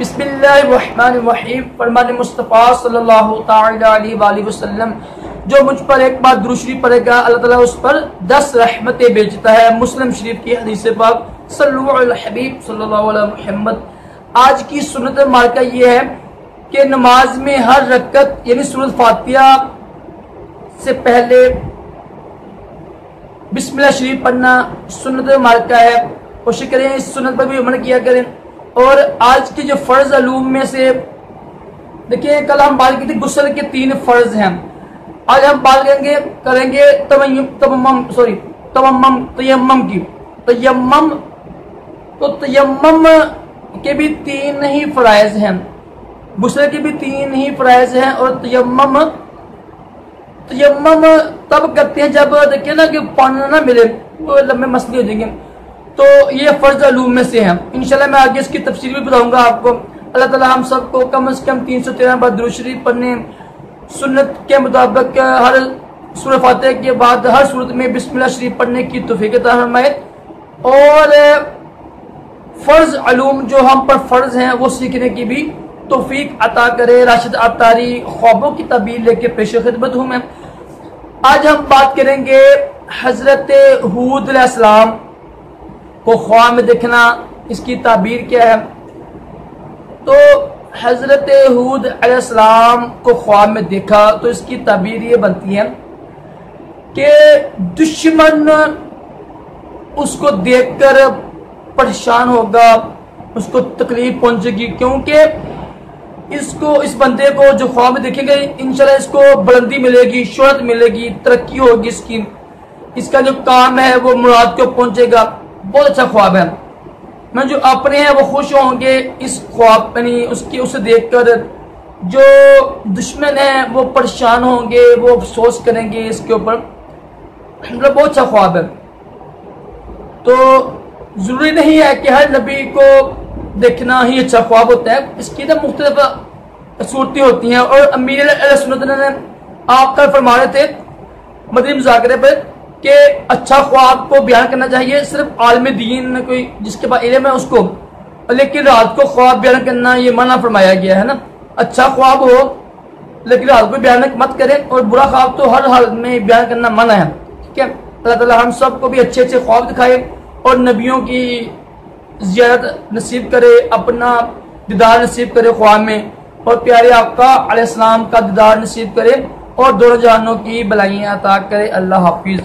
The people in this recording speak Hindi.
बिस्मिल्लाहिर्रहमानिर्रहीम। फरमान मुस्तफ़ा सल्लल्लाहु तआला अलैहि वसल्लम, जो मुझ पर एक बार दुरूद शरीफ पढ़ेगा अल्लाह ताला उस पर 10 रहमतें भेजता है। मुस्लिम शरीफ की हदीस पाक सल्लल्लाहु अलैहि हबीब सल्लल्लाहु अलैहि मुहम्मद। आज की सुन्नत मार्का ये है कि नमाज में हर रकत यानी सूरत फातिहा से पहले बिस्मिल्लाह शरीफ पढ़ना सुन्नत मार्का है। कोशिश करें इस सुन्नत पर भी अमल किया करें। और आज के जो फर्ज अलूम में से देखिए, कल हम बात की थी गुस्ल के 3 फर्ज हैं। आज हम बात करेंगे तयम्मम की। तयम्मम के भी 3 ही फराइज हैं, गुस्ल के भी 3 ही फराइज हैं। और तयम्मम तब करते हैं जब देखिए ना कि पानी ना मिले, वो लंबे मसले हो जाएंगे। तो ये फर्ज अलूम में से है। इंशाल्लाह मैं आगे इसकी तफसीर भी बताऊंगा आपको। अल्लाह ताला हम सबको कम से कम 313 बार दुरूद शरीफ पढ़ने, सुन्नत के मुताबिक हर सूरह फातिहा के बाद हर सूरत में बिस्मिल्लाह शरीफ पढ़ने की तौफीक अता फरमाए। और फर्ज अलूम जो हम पर फर्ज हैं वो सीखने की भी तौफीक अता करे। राशिद अतारी ख्वाबों की तबीर लेके पेश खिदमत हूँ मैं। आज हम बात करेंगे हजरत हूद अलैहिस्सलाम को ख्वाब में देखना, इसकी ताबीर क्या है। तो हजरत हूद अलैहिस्सलाम को ख्वाब में देखा तो इसकी ताबीर ये बनती है कि दुश्मन उसको देखकर परेशान होगा, उसको तकलीफ पहुंचेगी, क्योंकि इस बंदे को जो ख्वाब में देखेंगे इंशाल्लाह इसको बुलंदी मिलेगी, शोहरत मिलेगी, तरक्की होगी, इसका जो काम है वो मुराद को पहुंचेगा। बहुत अच्छा ख्वाब है। मैं जो अपने हैं वो खुश होंगे इस ख्वाब यानी उसे देखकर। जो दुश्मन है वो परेशान होंगे, वो अफसोस करेंगे इसके ऊपर। मतलब बहुत अच्छा ख्वाब है। तो जरूरी नहीं है कि हर नबी को देखना ही अच्छा ख्वाब होता है, इसकी ना मुख्तलिफ सूरतें होती हैं। और अमीर सुन्नत ने आप कल फरमा रहे थे मदनी मुज़ाकरे पर कि अच्छा ख्वाब को बयान करना चाहिए सिर्फ आलिम दीन, कोई जिसके पास इल्म है उसको, लेकिन रात को ख्वाब बयान करना ये मना फरमाया गया है ना। अच्छा ख्वाब हो लेकिन रात को बयान मत करें, और बुरा ख्वाब तो हर हाल में बयान करना मना है। ठीक है, अल्लाह ताला हम सबको भी अच्छे अच्छे ख्वाब दिखाए और नबियों की ज़ियारत नसीब करे, अपना दीदार नसीब करे ख्वाब में, और प्यारे आका अलैहिस्सलाम का दीदार नसीब करे और दोनों जहानों की भलाइयाँ अता करे। अल्लाह हाफिज़।